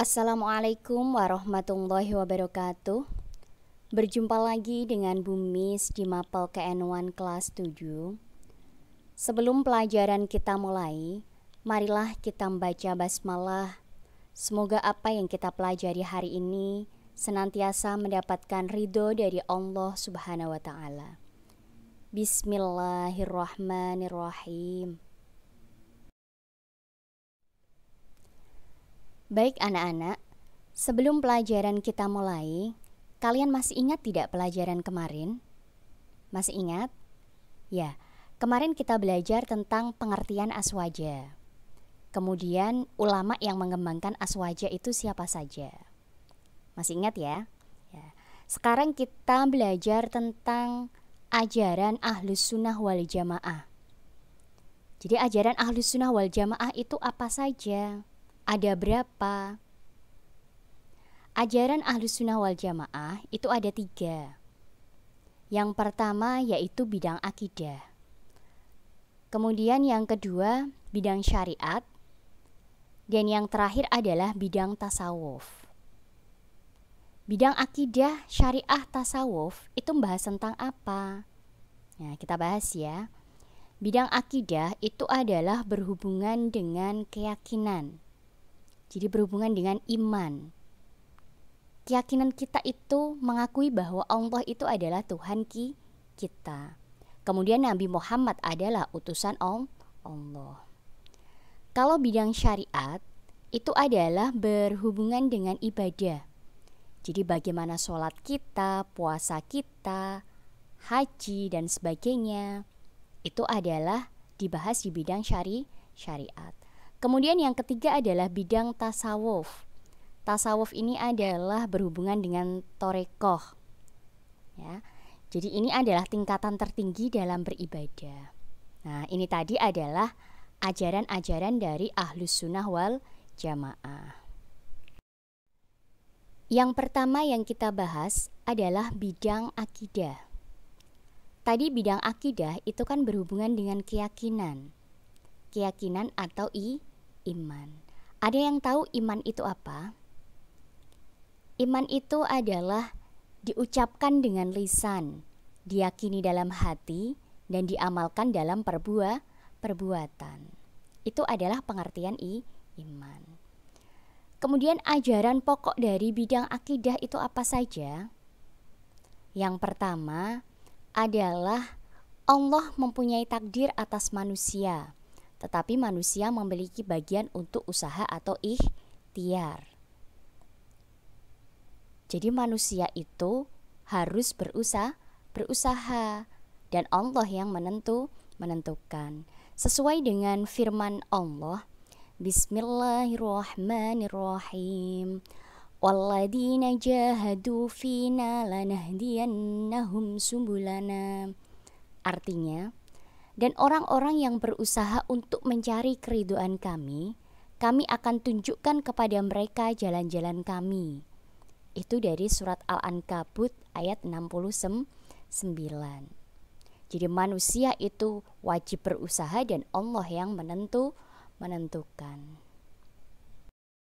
Assalamualaikum warahmatullahi wabarakatuh. Berjumpa lagi dengan Bu Miss di Mapel KN1 kelas 7. Sebelum pelajaran kita mulai, marilah kita membaca basmalah. Semoga apa yang kita pelajari hari ini senantiasa mendapatkan ridho dari Allah Subhanahu wa Ta'ala. Bismillahirrahmanirrahim. Baik anak-anak, sebelum pelajaran kita mulai, kalian masih ingat tidak pelajaran kemarin? Masih ingat? Ya, kemarin kita belajar tentang pengertian aswaja. Kemudian ulama yang mengembangkan aswaja itu siapa saja? Masih ingat ya? Sekarang kita belajar tentang ajaran Ahlus Sunnah wal Jamaah. Jadi ajaran Ahlus Sunnah wal Jamaah itu apa saja? Ada berapa? Ajaran Ahlus Sunnah wal Jamaah itu ada 3. Yang pertama yaitu bidang akidah. Kemudian yang kedua bidang syariat. Dan yang terakhir adalah bidang tasawuf. Bidang akidah, syariah, tasawuf itu membahas tentang apa? Nah, kita bahas ya. Bidang akidah itu adalah berhubungan dengan keyakinan. Jadi berhubungan dengan iman. Keyakinan kita itu mengakui bahwa Allah itu adalah Tuhan kita. Kemudian Nabi Muhammad adalah utusan Allah. Kalau bidang syariat itu adalah berhubungan dengan ibadah. Jadi bagaimana sholat kita, puasa kita, haji dan sebagainya. Itu adalah dibahas di bidang syariat. Kemudian yang ketiga adalah bidang tasawuf. Tasawuf ini adalah berhubungan dengan torekoh. Ya. Jadi ini adalah tingkatan tertinggi dalam beribadah. Nah, ini tadi adalah ajaran-ajaran dari Ahlus Sunnah wal Jamaah. Yang pertama yang kita bahas adalah bidang akidah. Tadi bidang akidah itu kan berhubungan dengan keyakinan. Keyakinan atau iman. Ada yang tahu iman itu apa? Iman itu adalah diucapkan dengan lisan, diyakini dalam hati, dan diamalkan dalam perbuatan. Itu adalah pengertian iman. Kemudian ajaran pokok dari bidang akidah itu apa saja? Yang pertama adalah Allah mempunyai takdir atas manusia. Tetapi manusia memiliki bagian untuk usaha atau ikhtiar. Jadi manusia itu harus berusaha dan Allah yang menentukan. Sesuai dengan firman Allah, Bismillahirrahmanirrahim. Walladzina jahadu fina lanahdiyannahum subulana. Artinya, dan orang-orang yang berusaha untuk mencari keridhaan kami akan tunjukkan kepada mereka jalan-jalan kami. Itu dari surat Al-Ankabut ayat 69. Jadi manusia itu wajib berusaha dan Allah yang menentukan.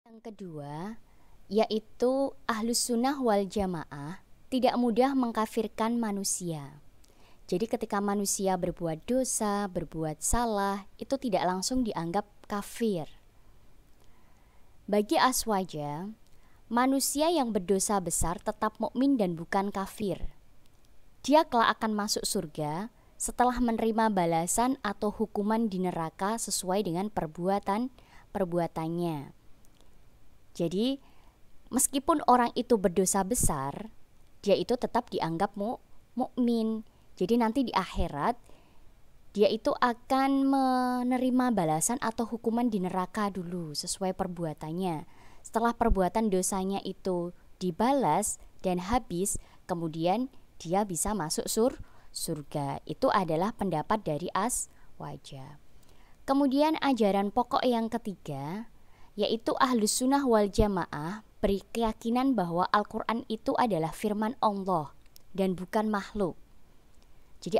Yang kedua, yaitu Ahlus Sunnah wal Jamaah tidak mudah mengkafirkan manusia. Jadi ketika manusia berbuat dosa, berbuat salah, itu tidak langsung dianggap kafir. Bagi aswaja, manusia yang berdosa besar tetap mukmin dan bukan kafir. Dia kelak akan masuk surga setelah menerima balasan atau hukuman di neraka sesuai dengan perbuatannya. Jadi, meskipun orang itu berdosa besar, dia itu tetap dianggap mukmin. Jadi nanti di akhirat dia itu akan menerima balasan atau hukuman di neraka dulu sesuai perbuatannya. Setelah perbuatan dosanya itu dibalas dan habis, kemudian dia bisa masuk surga. Itu adalah pendapat dari aswaja. Kemudian ajaran pokok yang ketiga yaitu Ahlus Sunnah wal Jamaah berkeyakinan bahwa Al-Quran itu adalah firman Allah dan bukan makhluk. Jadi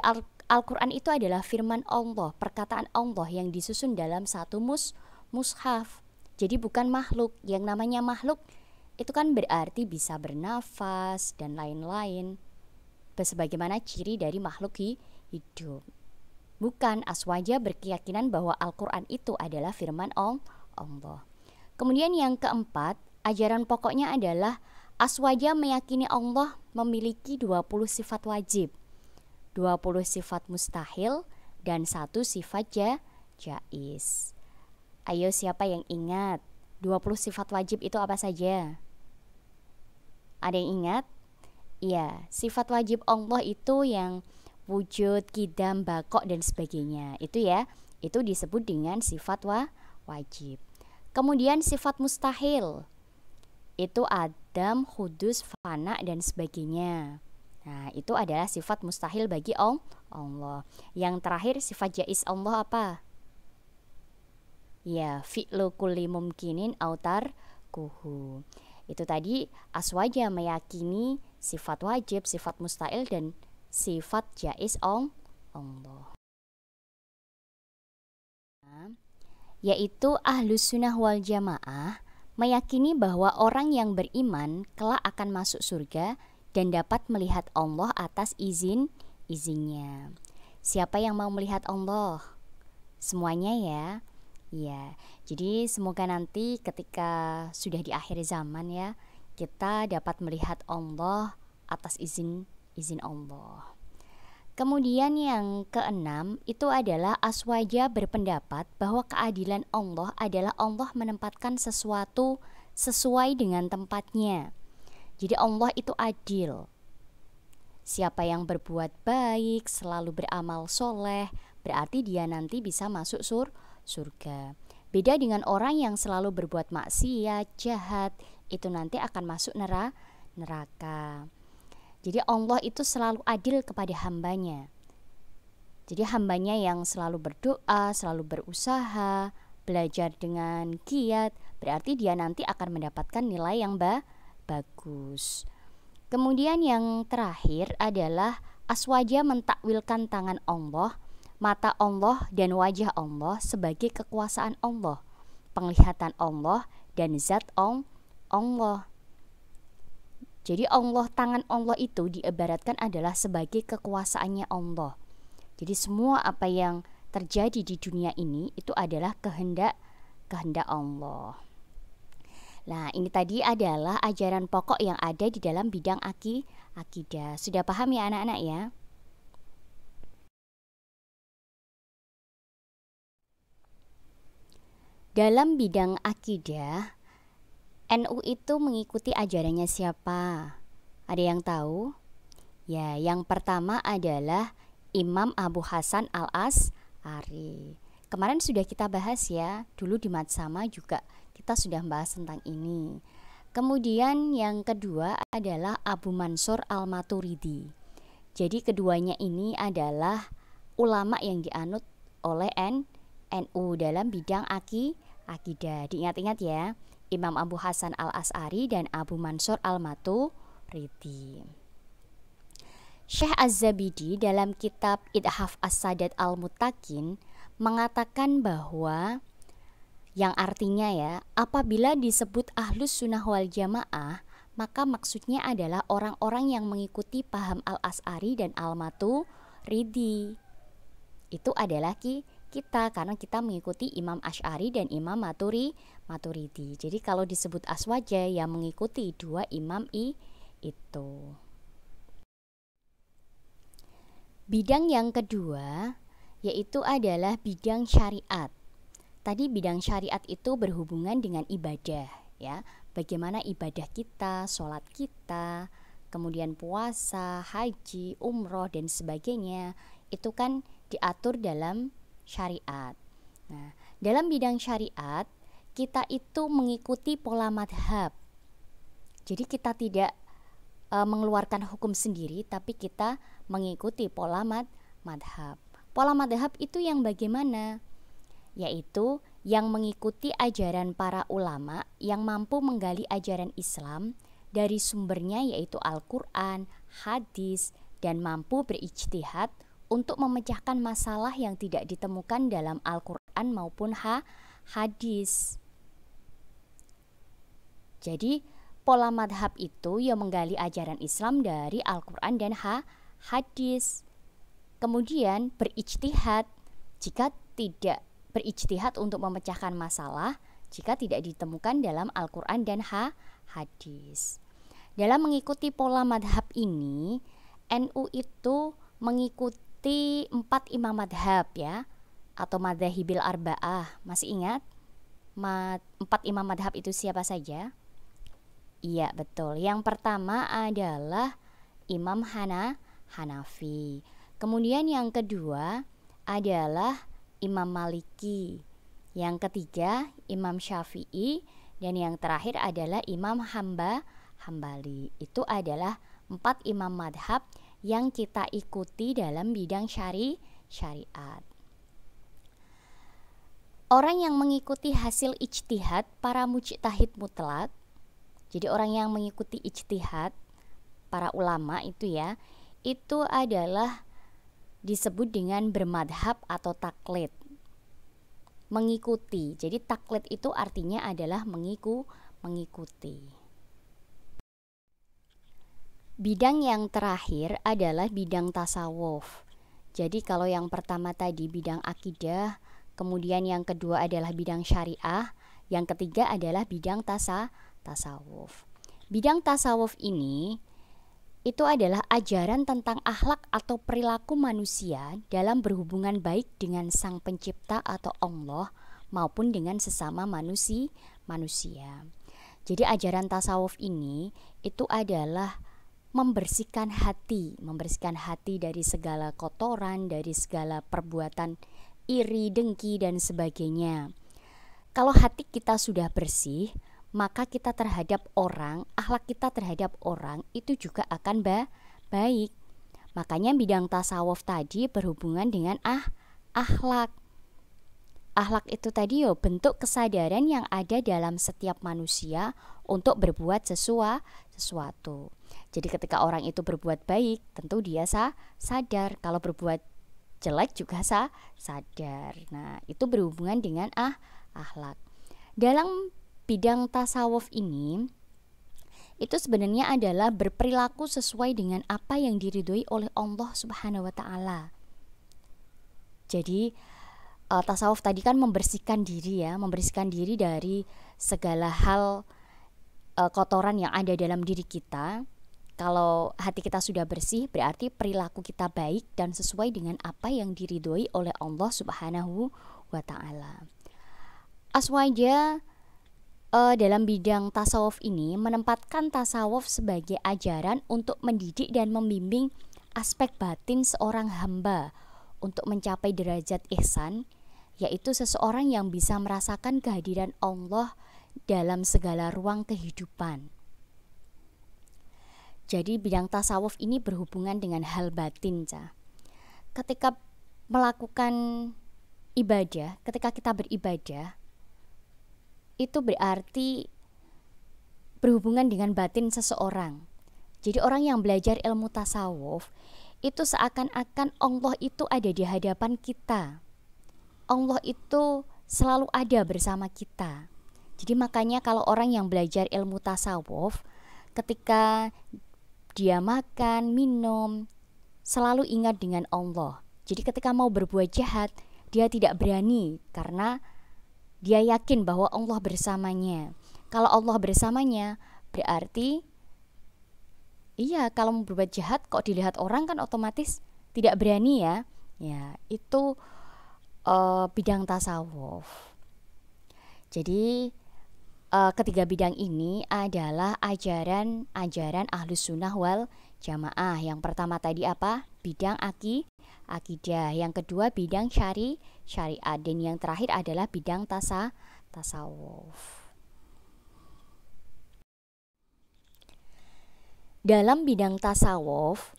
Al-Quran itu adalah firman Allah, perkataan Allah yang disusun dalam satu mushaf. Jadi bukan makhluk. Yang namanya makhluk itu kan berarti bisa bernafas dan lain-lain. Sebagaimana ciri dari makhluk hidup. Bukan, Aswaja berkeyakinan bahwa Al-Quran itu adalah firman Allah. Kemudian yang keempat, ajaran pokoknya adalah Aswaja meyakini Allah memiliki 20 sifat wajib, 20 sifat mustahil, dan 1 sifat jaiz. Ayo siapa yang ingat 20 sifat wajib itu apa saja? Ada yang ingat? Iya, sifat wajib Allah itu yang wujud, qidam, baqo dan sebagainya. Itu ya, itu disebut dengan sifat wajib. Kemudian sifat mustahil. Itu adam, hudus, fana dan sebagainya. Nah, itu adalah sifat mustahil bagi Allah. Yang terakhir sifat jaiz Allah apa? Ya, fi'lu kulli mumkinin autar kuhu. Itu tadi Aswaja meyakini sifat wajib, sifat mustahil dan sifat jaiz Allah. Yaitu Ahlus Sunnah wal Jamaah meyakini bahwa orang yang beriman kelak akan masuk surga dan dapat melihat Allah atas izinnya. Siapa yang mau melihat Allah? Semuanya ya. Ya, jadi semoga nanti ketika sudah di akhir zaman ya, kita dapat melihat Allah atas izin Allah. Kemudian yang keenam itu adalah Aswaja berpendapat bahwa keadilan Allah adalah Allah menempatkan sesuatu sesuai dengan tempatnya. Jadi Allah itu adil. Siapa yang berbuat baik, selalu beramal soleh, berarti dia nanti bisa masuk surga. Beda dengan orang yang selalu berbuat maksiat, jahat, itu nanti akan masuk neraka. Jadi Allah itu selalu adil kepada hambanya. Jadi hambanya yang selalu berdoa, selalu berusaha, belajar dengan giat, berarti dia nanti akan mendapatkan nilai yang bagus. Kemudian yang terakhir adalah Aswaja mentakwilkan tangan Allah, mata Allah dan wajah Allah sebagai kekuasaan Allah, penglihatan Allah dan zat Allah. Jadi Allah, tangan Allah itu diibaratkan adalah sebagai kekuasaannya Allah. Jadi semua apa yang terjadi di dunia ini itu adalah kehendak Allah. Nah, ini tadi adalah ajaran pokok yang ada di dalam bidang akidah. Sudah paham ya anak-anak ya? Dalam bidang akidah, NU itu mengikuti ajarannya siapa? Ada yang tahu? Ya, yang pertama adalah Imam Abu Hasan Al-Asy'ari. Kemarin sudah kita bahas ya, dulu di Matsama juga kita sudah bahas tentang ini. Kemudian yang kedua adalah Abu Mansur Al-Maturidi. Jadi keduanya ini adalah ulama yang dianut oleh NU dalam bidang akidah. Diingat-ingat ya, Imam Abu Hasan Al-Asy'ari dan Abu Mansur Al-Maturidi. Syekh Az-Zabidi dalam kitab Ithaf As-Sadat Al-Muttaqin mengatakan bahwa yang artinya ya, apabila disebut Ahlus Sunnah wal Jamaah, maka maksudnya adalah orang-orang yang mengikuti paham Al-Asy'ari dan Al-Maturidi. Itu adalah kita, karena kita mengikuti Imam Asy'ari dan Imam Maturidi. Jadi kalau disebut Aswaja yang mengikuti dua imam itu. Bidang yang kedua yaitu adalah bidang syariat. Tadi bidang syariat itu berhubungan dengan ibadah ya. Bagaimana ibadah kita, sholat kita, kemudian puasa, haji, umroh dan sebagainya. Itu kan diatur dalam syariat. Nah, dalam bidang syariat kita itu mengikuti pola madhab. Jadi kita tidak mengeluarkan hukum sendiri, tapi kita mengikuti pola madhab. Pola madhab itu yang bagaimana? Yaitu yang mengikuti ajaran para ulama yang mampu menggali ajaran Islam dari sumbernya yaitu Al-Quran, hadis, dan mampu berijtihad untuk memecahkan masalah yang tidak ditemukan dalam Al-Quran maupun hadis. Jadi pola madhab itu yang menggali ajaran Islam dari Al-Quran dan hadis. Kemudian berijtihad jika tidak berijtihad untuk memecahkan masalah jika tidak ditemukan dalam Al-Quran dan hadis. Dalam mengikuti pola madhab ini, NU itu mengikuti 4 imam madhab ya, atau madhahibil arba'ah. Masih ingat 4 imam madhab itu siapa saja? Iya betul, yang pertama adalah Imam Hanafi. Kemudian yang kedua adalah Imam Maliki. Yang ketiga Imam Syafi'i. Dan yang terakhir adalah Imam Hambali. Itu adalah 4 imam madhab yang kita ikuti dalam bidang syariat. Orang yang mengikuti hasil ijtihad para mujtahid mutlak, jadi orang yang mengikuti ijtihad para ulama itu ya, itu adalah disebut dengan bermadhab atau taklid. Mengikuti, jadi taklid itu artinya adalah mengikuti. Bidang yang terakhir adalah bidang tasawuf. Jadi kalau yang pertama tadi bidang akidah, kemudian yang kedua adalah bidang syariah, yang ketiga adalah bidang tasawuf. Bidang tasawuf ini itu adalah ajaran tentang akhlak atau perilaku manusia dalam berhubungan baik dengan Sang Pencipta atau Allah maupun dengan sesama manusia. Jadi ajaran tasawuf ini itu adalah membersihkan hati dari segala kotoran, dari segala perbuatan iri, dengki, dan sebagainya. Kalau hati kita sudah bersih, maka kita terhadap orang, akhlak kita terhadap orang itu juga akan baik. Makanya bidang tasawuf tadi berhubungan dengan akhlak. Akhlak itu tadi bentuk kesadaran yang ada dalam setiap manusia untuk berbuat sesuatu. Jadi ketika orang itu berbuat baik, tentu dia sadar. Kalau berbuat jelek juga sadar. Nah, itu berhubungan dengan akhlak. Dalam bidang tasawuf ini, itu sebenarnya adalah berperilaku sesuai dengan apa yang diridhoi oleh Allah Subhanahu wa Ta'ala. Jadi tasawuf tadi kan membersihkan diri dari segala hal kotoran yang ada dalam diri kita. Kalau hati kita sudah bersih, berarti perilaku kita baik dan sesuai dengan apa yang diridhoi oleh Allah Subhanahu wa Ta'ala. Aswaja dalam bidang tasawuf ini menempatkan tasawuf sebagai ajaran untuk mendidik dan membimbing aspek batin seorang hamba untuk mencapai derajat ihsan, yaitu seseorang yang bisa merasakan kehadiran Allah dalam segala ruang kehidupan. Jadi bidang tasawuf ini berhubungan dengan hal batin. Ketika melakukan ibadah, ketika kita beribadah, itu berarti berhubungan dengan batin seseorang. Jadi orang yang belajar ilmu tasawuf, itu seakan-akan Allah itu ada di hadapan kita. Allah itu selalu ada bersama kita. Jadi makanya kalau orang yang belajar ilmu tasawuf, ketika dia makan, minum, selalu ingat dengan Allah. Jadi ketika mau berbuat jahat, dia tidak berani karena dia yakin bahwa Allah bersamanya. Kalau Allah bersamanya, berarti kalau mau berbuat jahat kok dilihat orang kan otomatis tidak berani ya. Ya, itu bidang tasawuf. Jadi ketiga bidang ini adalah ajaran Ahlus Sunnah wal Jamaah. Yang pertama tadi apa? Bidang akidah. Yang kedua bidang syariat. Dan yang terakhir adalah bidang tasawuf. Dalam bidang tasawuf,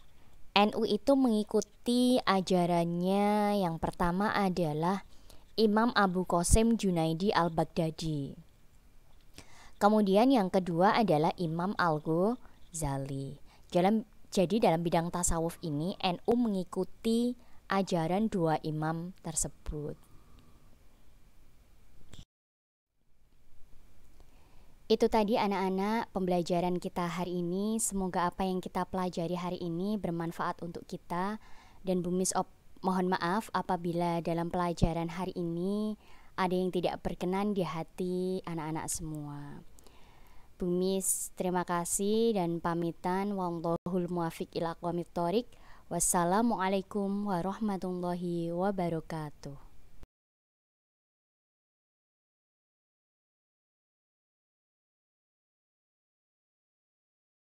NU itu mengikuti ajarannya yang pertama adalah Imam Abu Qasim Junaidi al-Baghdadi. Kemudian yang kedua adalah Imam Al-Ghazali. Jadi dalam bidang tasawuf ini NU mengikuti ajaran dua imam tersebut. Itu tadi anak-anak pembelajaran kita hari ini. Semoga apa yang kita pelajari hari ini bermanfaat untuk kita. Dan Bu Miss mohon maaf apabila dalam pelajaran hari ini ada yang tidak berkenan di hati anak-anak semua. Bu Miss terima kasih dan pamitan. Wallahul muwaffiq ila aqwamit thoriq. Wassalamualaikum warahmatullahi wabarakatuh.